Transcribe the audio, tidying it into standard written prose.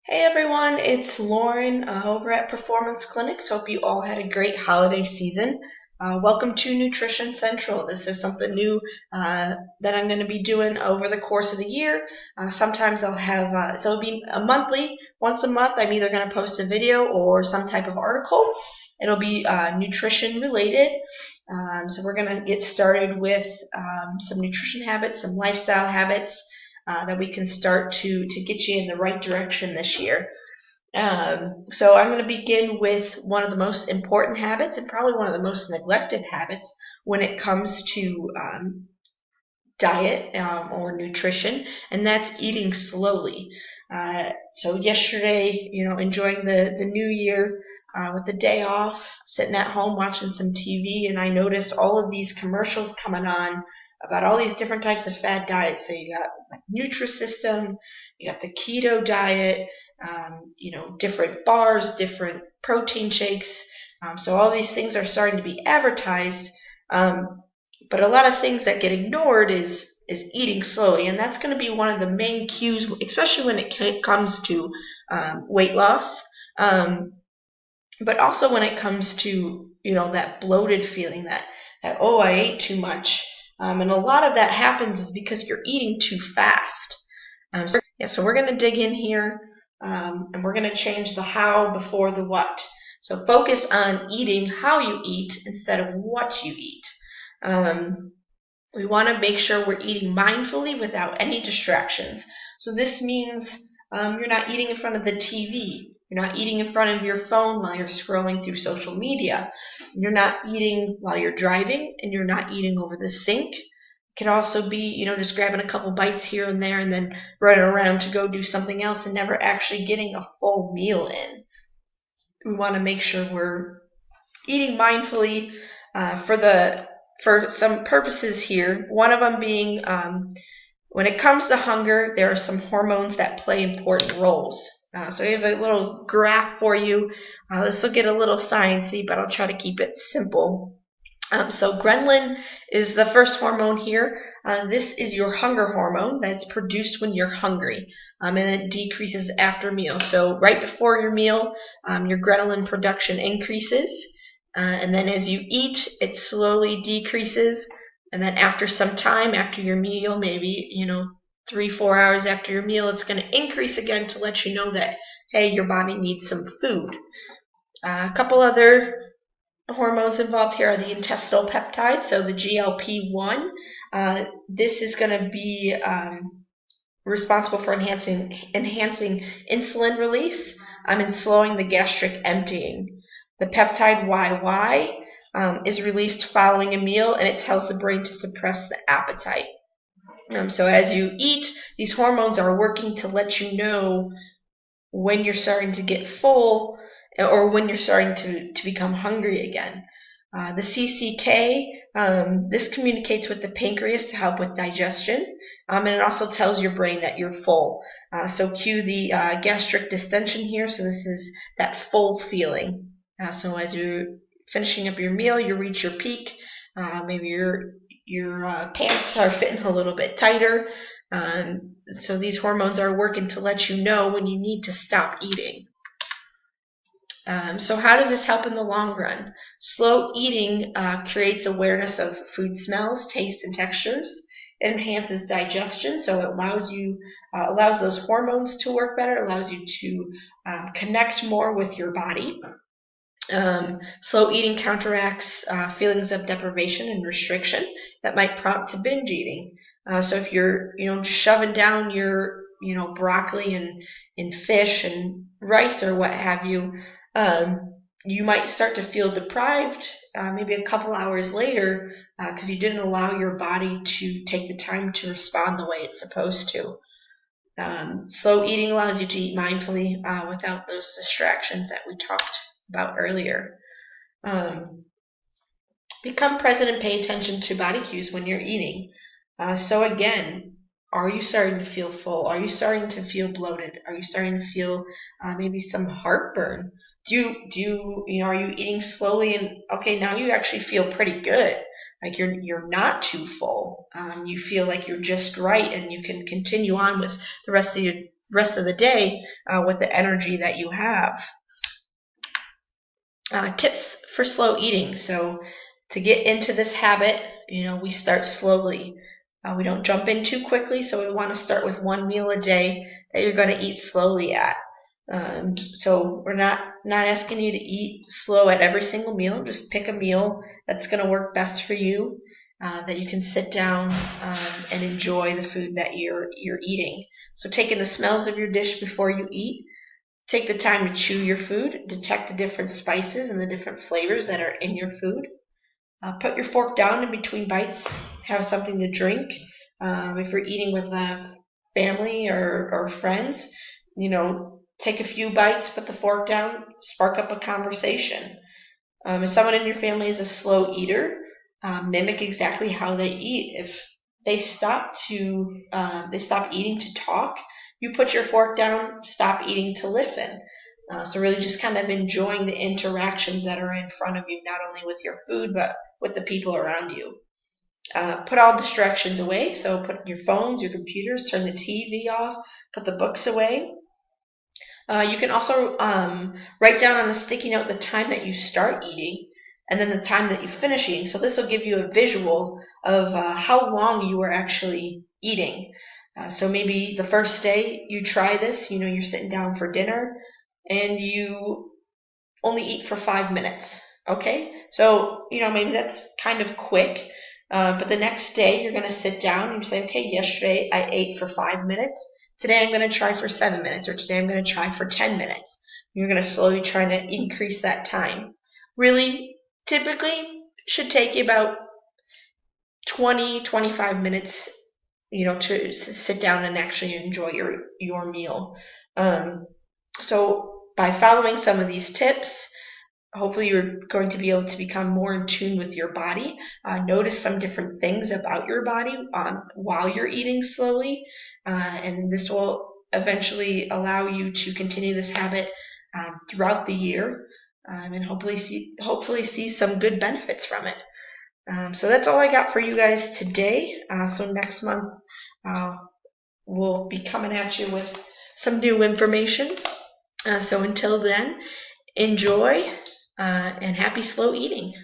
Hey everyone, it's Lauren over at Performance Clinics. Hope you all had a great holiday season. Welcome to Nutrition Central. This is something new that I'm going to be doing over the course of the year. Sometimes I'll have, so it'll be once a month, I'm either going to post a video or some type of article. It'll be nutrition related. So we're going to get started with some nutrition habits, some lifestyle habits that we can start to get you in the right direction this year. So I'm going to begin with one of the most important habits and probably one of the most neglected habits when it comes to diet or nutrition, and that's eating slowly. So yesterday, enjoying the new year with the day off, sitting at home watching some TV, and I noticed all of these commercials coming on about all these different types of fad diets. So you got like Nutrisystem, you got the keto diet, different bars, different protein shakes. So all these things are starting to be advertised. But a lot of things that get ignored is eating slowly, and that's going to be one of the main cues, especially when it comes to weight loss, but also when it comes to that bloated feeling that oh, I ate too much, and a lot of that happens is because you're eating too fast. So we're going to dig in here, and we're going to change the how before the what. So focus on eating how you eat instead of what you eat. We want to make sure we're eating mindfully without any distractions. So this means you're not eating in front of the TV. You're not eating in front of your phone while you're scrolling through social media. You're not eating while you're driving, and you're not eating over the sink. It can also be, just grabbing a couple bites here and there and then running around to go do something else and never actually getting a full meal in. We want to make sure we're eating mindfully for some purposes here. One of them being when it comes to hunger, there are some hormones that play important roles. So here's a little graph for you. This will get a little sciencey, but I'll try to keep it simple. So ghrelin is the first hormone here. This is your hunger hormone that's produced when you're hungry, and it decreases after meal. So right before your meal, your ghrelin production increases, and then as you eat, it slowly decreases, and then after some time, after your meal, maybe 3-4 hours after your meal, it's going to increase again to let you know that, hey, your body needs some food. A couple other hormones involved here are the intestinal peptides, so the GLP-1. This is going to be responsible for enhancing insulin release and slowing the gastric emptying. The peptide YY is released following a meal, and it tells the brain to suppress the appetite. So as you eat, these hormones are working to let you know when you're starting to get full or when you're starting to become hungry again. The CCK, this communicates with the pancreas to help with digestion, and it also tells your brain that you're full. So cue the gastric distension here. So this is that full feeling. So as you're finishing up your meal, you reach your peak. Maybe your pants are fitting a little bit tighter. So these hormones are working to let you know when you need to stop eating. So how does this help in the long run? Slow eating creates awareness of food smells, tastes, and textures. It enhances digestion, so it allows those hormones to work better, allows you to connect more with your body. Slow eating counteracts feelings of deprivation and restriction that might prompt to binge eating. So if you're, just shoving down your, broccoli and fish and rice or what have you, you might start to feel deprived maybe a couple hours later because you didn't allow your body to take the time to respond the way it's supposed to. Slow eating allows you to eat mindfully without those distractions that we talked about earlier. Become present and pay attention to body cues when you're eating. So again, are you starting to feel full? Are you starting to feel bloated? Are you starting to feel maybe some heartburn? Are you eating slowly and okay, now you actually feel pretty good. Like you're not too full. You feel like you're just right and you can continue on with the rest of rest of the day with the energy that you have. Tips for slow eating. So to get into this habit, we start slowly. We don't jump in too quickly, so we want to start with one meal a day that you're going to eat slowly at. So we're not asking you to eat slow at every single meal. Just pick a meal that's going to work best for you, that you can sit down and enjoy the food that you're eating. So take in the smells of your dish before you eat. Take the time to chew your food, detect the different spices and the different flavors that are in your food. Put your fork down in between bites. Have something to drink. If you're eating with family or friends, take a few bites, put the fork down, spark up a conversation. If someone in your family is a slow eater, mimic exactly how they eat. If they stop eating to talk, you put your fork down, stop eating to listen. So really just kind of enjoying the interactions that are in front of you, not only with your food, but with the people around you. Put all distractions away. So put your phones, your computers, turn the TV off, put the books away. You can also write down on a sticky note the time that you start eating and then the time that you finish eating. So this will give you a visual of how long you are actually eating. So maybe the first day you try this, you're sitting down for dinner and you only eat for 5 minutes. Okay? So, maybe that's kind of quick. But the next day you're going to sit down and you say, okay, yesterday I ate for 5 minutes. Today I'm going to try for 7 minutes, or today I'm going to try for 10 minutes. You're going to slowly try to increase that time. Really, typically should take you about 20, 25 minutes, to sit down and actually enjoy your meal. So by following some of these tips, hopefully you're going to be able to become more in tune with your body, notice some different things about your body while you're eating slowly, and this will eventually allow you to continue this habit throughout the year, and hopefully see some good benefits from it. So that's all I got for you guys today. So next month we'll be coming at you with some new information. So until then, enjoy and happy slow eating.